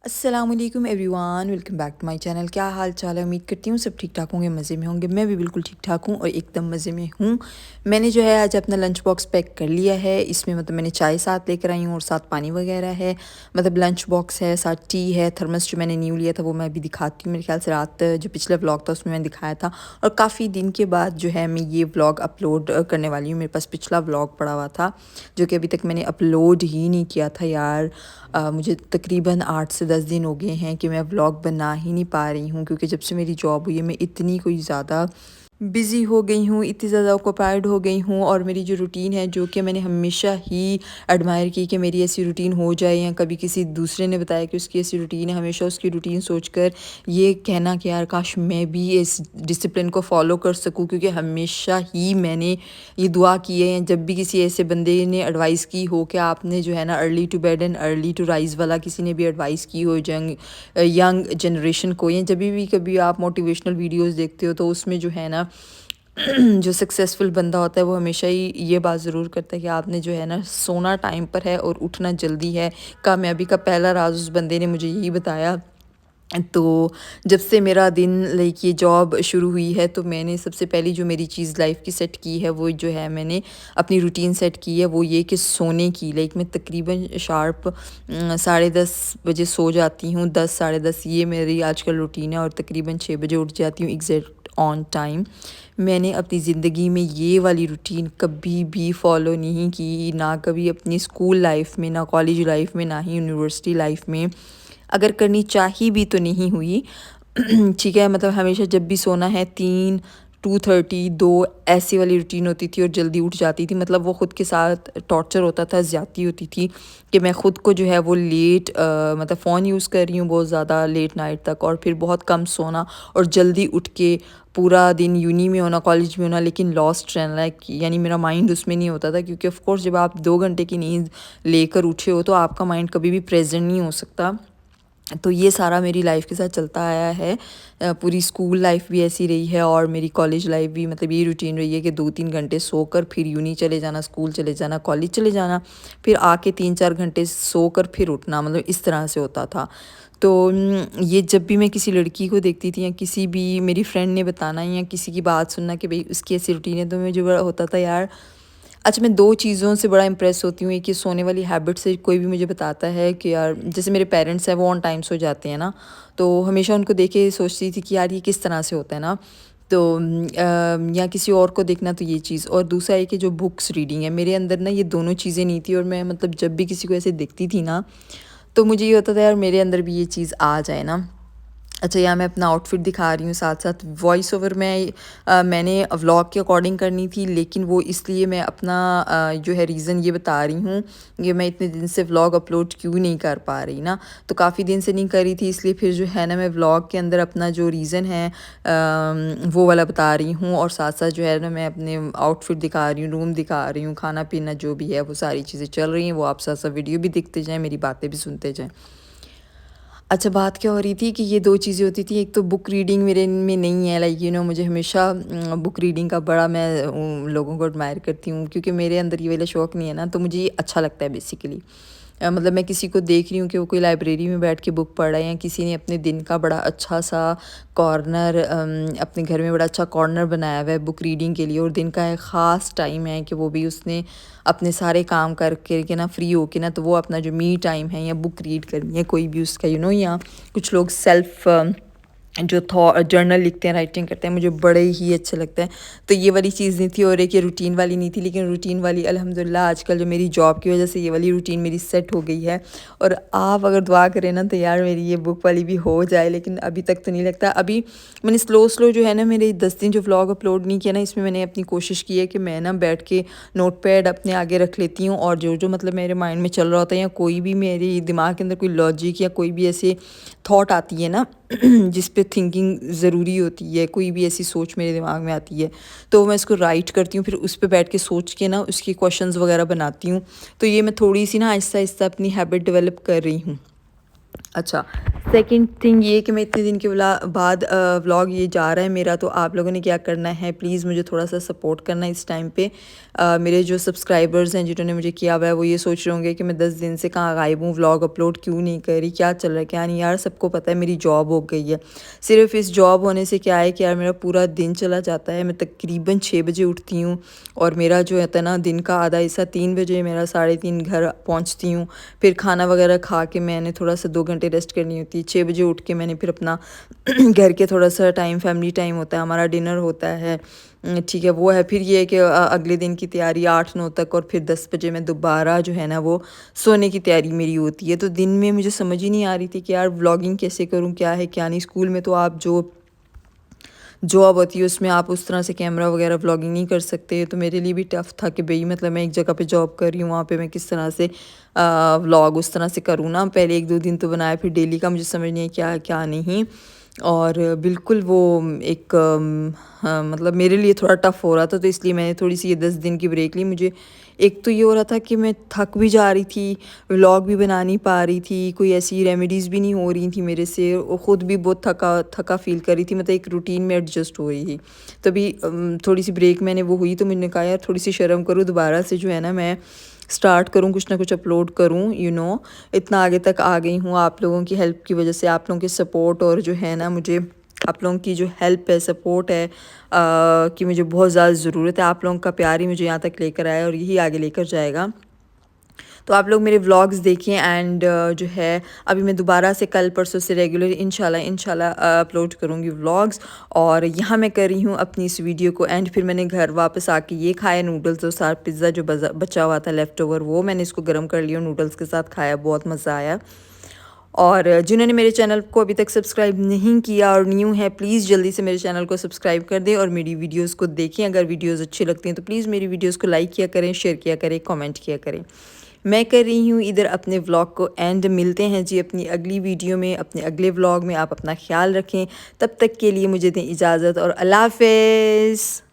अस्सलामुअलैकुम everyone, welcome back to my channel. क्या हाल चाल है? उम्मीद करती हूँ सब ठीक ठाक होंगे, मज़े में होंगे। मैं भी बिल्कुल ठीक ठाक हूँ और एकदम मज़े में हूँ। मैंने जो है आज अपना लंच बॉक्स पैक कर लिया है। इसमें मतलब मैंने चाय साथ लेकर आई हूँ और साथ पानी वगैरह है। मतलब लंच बॉक्स है, साथ टी है, थर्मस जो मैंने न्यू लिया था वो मैं अभी दिखाती हूँ। मेरे ख्याल से रात जो पिछला व्लॉग था उसमें मैंने दिखाया था। और काफ़ी दिन के बाद जो है मैं ये व्लॉग अपलोड करने वाली हूँ। मेरे पास पिछला व्लॉग पड़ा हुआ था जो कि अभी तक मैंने अपलोड ही नहीं किया था यार। मुझे तकरीबन 8 से 10 दिन हो गए हैं कि मैं व्लॉग बना ही नहीं पा रही हूँ, क्योंकि जब से मेरी जॉब हुई है मैं इतनी कोई ज़्यादा बिज़ी हो गई हूँ, इतनी ज़्यादा ऑक्यूपाइड हो गई हूँ। और मेरी जो रूटीन है जो कि मैंने हमेशा ही एडमायर की कि मेरी ऐसी रूटीन हो जाए, या कभी किसी दूसरे ने बताया कि उसकी ऐसी रूटीन है, हमेशा उसकी रूटीन सोचकर ये कहना कि यार काश मैं भी इस डिसिप्लिन को फॉलो कर सकूँ। क्योंकि हमेशा ही मैंने ये दुआ की है, जब भी किसी ऐसे बंदे ने एडवाइस की हो कि आपने जो है ना early to bed and early to rise वाला किसी ने भी एडवाइस की हो यंग जनरेशन को, या जब भी कभी आप मोटिवेशनल वीडियोस देखते हो तो उसमें जो है ना जो सक्सेसफुल बंदा होता है वो हमेशा ही ये बात ज़रूर करता है कि आपने जो है ना सोना टाइम पर है और उठना जल्दी है। कामयाबी का पहला राज उस बंदे ने मुझे यही बताया। तो जब से मेरा दिन लाइक ये जॉब शुरू हुई है तो मैंने सबसे पहली जो मेरी चीज़ लाइफ की सेट की है वो जो है मैंने अपनी रूटीन सेट की है, वो ये कि सोने की। लाइक मैं तकरीबन शार्प 10:30 बजे सो जाती हूँ, 10 10:30 ये मेरी आजकल रूटीन है। और तकरीबन 6 बजे उठ जाती हूँ एग्जैक्ट ऑन टाइम। मैंने अपनी ज़िंदगी में ये वाली रूटीन कभी भी फॉलो नहीं की, ना कभी अपनी स्कूल लाइफ में, ना कॉलेज लाइफ में, ना ही यूनिवर्सिटी लाइफ में। अगर करनी चाही भी तो नहीं हुई। ठीक है, मतलब हमेशा जब भी सोना है 3, 2:30, 2 ऐसी वाली रूटीन होती थी और जल्दी उठ जाती थी। मतलब वो ख़ुद के साथ टॉर्चर होता था, ज़्यादती होती थी कि मैं ख़ुद को जो है वो लेट मतलब फ़ोन यूज़ कर रही हूँ बहुत ज़्यादा लेट नाइट तक, और फिर बहुत कम सोना और जल्दी उठ के पूरा दिन यूनी में होना, कॉलेज में होना, लेकिन लॉस्ट रहना है। यानी मेरा माइंड उसमें नहीं होता था, क्योंकि ऑफ़ कोर्स जब आप 2 घंटे की नींद लेकर उठे हो तो आपका माइंड कभी भी प्रेजेंट नहीं हो सकता। तो ये सारा मेरी लाइफ के साथ चलता आया है। पूरी स्कूल लाइफ भी ऐसी रही है और मेरी कॉलेज लाइफ भी, मतलब ये रूटीन रही है कि 2-3 घंटे सोकर फिर यूनी चले जाना, स्कूल चले जाना, कॉलेज चले जाना, फिर आके 3-4 घंटे सोकर फिर उठना, मतलब इस तरह से होता था। तो ये जब भी मैं किसी लड़की को देखती थी या किसी भी मेरी फ्रेंड ने बताना या किसी की बात सुनना कि भाई उसकी ऐसी रूटीन है, तो मुझे बड़ा होता था यार। अच्छा, मैं 2 चीज़ों से बड़ा इम्प्रेस होती हूँ। एक ये सोने वाली हैबिट से, कोई भी मुझे बताता है कि यार जैसे मेरे पेरेंट्स हैं वो ऑन टाइम सो जाते हैं ना, तो हमेशा उनको देख के सोचती थी कि यार ये किस तरह से होता है ना। तो या किसी और को देखना, तो ये चीज़। और दूसरा है कि जो बुक्स रीडिंग है, मेरे अंदर ना ये दोनों चीज़ें नहीं थी। और मैं मतलब जब भी किसी को ऐसे देखती थी ना, तो मुझे ये होता था यार मेरे अंदर भी ये चीज़ आ जाए ना। अच्छा, यहाँ मैं अपना आउटफिट दिखा रही हूँ, साथ-साथ वॉइस ओवर में मैंने व्लॉग के अकॉर्डिंग करनी थी, लेकिन वो इसलिए मैं अपना जो है रीज़न ये बता रही हूँ कि मैं इतने दिन से व्लॉग अपलोड क्यों नहीं कर पा रही ना। तो काफ़ी दिन से नहीं कर रही थी, इसलिए फिर जो है ना मैं व्लॉग के अंदर अपना जो रीज़न है वो वाला बता रही हूँ। और साथ-साथ जो है ना मैं अपने आउटफिट दिखा रही हूँ, रूम दिखा रही हूँ, खाना-पीना जो भी है वो सारी चीज़ें चल रही हैं। वो आप साथ-साथ वीडियो भी देखते जाएँ, मेरी बातें भी सुनते जाएँ। अच्छा, बात क्या हो रही थी कि ये 2 चीज़ें होती थी। एक तो बुक रीडिंग मेरे में नहीं है, लाइक मुझे हमेशा बुक रीडिंग का बड़ा मैं लोगों को एडमायर करती हूँ, क्योंकि मेरे अंदर ये वाला शौक़ नहीं है ना, तो मुझे ये अच्छा लगता है बेसिकली। मतलब मैं किसी को देख रही हूँ कि वो कोई लाइब्रेरी में बैठ के बुक पढ़ रहा है, या किसी ने अपने दिन का बड़ा अच्छा-सा कॉर्नर अपने घर में बड़ा अच्छा कॉर्नर बनाया हुआ है बुक रीडिंग के लिए, और दिन का एक ख़ास टाइम है कि वो भी उसने अपने सारे काम करके के ना फ्री होके ना, तो वो अपना जो मी टाइम है या बुक रीड करनी है कोई भी उसका या कुछ लोग सेल्फ जो जर्नल लिखते हैं, राइटिंग करते हैं, मुझे बड़े ही अच्छे लगते हैं। तो ये वाली चीज़ नहीं थी, और एक ये रूटीन वाली नहीं थी। लेकिन रूटीन वाली अल्हम्दुलिल्लाह आजकल जो मेरी जॉब की वजह से ये वाली रूटीन मेरी सेट हो गई है। और आप अगर दुआ करें ना तो यार मेरी ये बुक वाली भी हो जाए, लेकिन अभी तक तो नहीं लगता। अभी मैंने स्लो जो है ना मेरे 10 दिन जो व्लॉग अपलोड नहीं किया ना, इसमें मैंने अपनी कोशिश की है कि मैं ना बैठ के नोटपैड अपने आगे रख लेती हूँ, और जो मतलब मेरे माइंड में चल रहा होता है, या कोई भी मेरे दिमाग के अंदर कोई लॉजिक या कोई भी ऐसे थॉट आती है ना जिस पे थिंकिंग ज़रूरी होती है, कोई भी ऐसी सोच मेरे दिमाग में आती है, तो मैं इसको राइट करती हूँ, फिर उस पे बैठ के सोच के ना उसकी क्वेश्चंस वगैरह बनाती हूँ। तो ये मैं थोड़ी सी ना आहिस्ता आहिस्ता अपनी हैबिट डेवलप कर रही हूँ। अच्छा, सेकंड थिंग ये कि मैं इतने दिन के बाद व्लॉग ये जा रहा है मेरा, तो आप लोगों ने क्या करना है, प्लीज़ मुझे थोड़ा सा सपोर्ट करना इस टाइम पे। मेरे जो सब्सक्राइबर्स हैं जिन्होंने मुझे किया हुआ है वो ये सोच रहे होंगे कि मैं 10 दिन से कहाँ गायब हूँ, व्लॉग अपलोड क्यों नहीं कर रही, क्या चल रहा है क्या नहीं। यार सबको पता है मेरी जॉब हो गई है। सिर्फ इस जॉब होने से क्या है कि यार मेरा पूरा दिन चला जाता है। मैं तकरीबन 6 बजे उठती हूँ और मेरा जो है ना दिन का आधा हिस्सा 3 बजे मेरा 3:30 घर पहुँचती हूँ। फिर खाना वगैरह खा के मैंने थोड़ा सा 2 घंटे रेस्ट करनी होती है। 6 बजे उठ के मैंने फिर अपना घर के थोड़ा सा टाइम फैमिली टाइम होता है, हमारा डिनर होता है, ठीक है वो है। फिर ये है कि अगले दिन की तैयारी 8-9 तक, और फिर 10 बजे मैं दोबारा जो है ना वो सोने की तैयारी मेरी होती है। तो दिन में मुझे समझ ही नहीं आ रही थी कि यार व्लॉगिंग कैसे करूँ, क्या है क्या नहीं। स्कूल में तो आप जो जॉब होती है उसमें आप उस तरह से कैमरा वगैरह व्लॉगिंग नहीं कर सकते। तो मेरे लिए भी टफ़ था कि भाई मतलब मैं एक जगह पे जॉब कर रही हूँ, वहाँ पे मैं किस तरह से व्लॉग उस तरह से करूँ ना। पहले 1-2 दिन तो बनाया, फिर डेली का मुझे समझ नहीं है क्या क्या नहीं। और बिल्कुल वो एक हाँ, मतलब मेरे लिए थोड़ा टफ़ हो रहा था, तो इसलिए मैंने थोड़ी सी ये 10 दिन की ब्रेक ली। मुझे एक तो ये हो रहा था कि मैं थक भी जा रही थी, व्लॉग भी बना नहीं पा रही थी, कोई ऐसी रेमेडीज़ भी नहीं हो रही थी मेरे से, और ख़ुद भी बहुत थका थका फ़ील कर रही थी, मतलब एक रूटीन में एडजस्ट हो रही थी। तभी थोड़ी सी ब्रेक मैंने वो हुई, तो मैंने कहा यार थोड़ी सी शर्म करूँ, दोबारा से जो है ना मैं स्टार्ट करूँ, कुछ ना कुछ अपलोड करूँ। इतना आगे तक आ गई हूँ आप लोगों की हेल्प की वजह से, आप लोगों के सपोर्ट, और जो है ना मुझे आप लोगों की जो हेल्प है, सपोर्ट है, कि मुझे बहुत ज़्यादा ज़रूरत है। आप लोगों का प्यार ही मुझे यहाँ तक लेकर आया और यही आगे लेकर जाएगा। तो आप लोग मेरे व्लॉग्स देखिए, एंड जो है अभी मैं दोबारा से कल परसों से रेगुलर इंशाल्लाह अपलोड करूँगी व्लॉग्स। और यहाँ मैं कर रही हूँ अपनी इस वीडियो को एंड। फिर मैंने घर वापस आके ये खाया, नूडल्स और साथ पिज़्ज़ा जो बचा हुआ था लेफ़्ट ओवर, वो मैंने इसको गर्म कर लिया, नूडल्स के साथ खाया, बहुत मज़ा आया। और जिन्होंने मेरे चैनल को अभी तक सब्सक्राइब नहीं किया और न्यू है, प्लीज़ जल्दी से मेरे चैनल को सब्सक्राइब कर दें और मेरी वीडियोस को देखें। अगर वीडियोस अच्छी लगती हैं तो प्लीज़ मेरी वीडियोस को लाइक किया करें, शेयर किया करें, कमेंट किया करें। मैं कर रही हूँ इधर अपने व्लॉग को एंड। मिलते हैं जी अपनी अगली वीडियो में, अपने अगले व्लॉग में। आप अपना ख्याल रखें, तब तक के लिए मुझे दें इजाज़त और अल्लाह हाफ़िज़।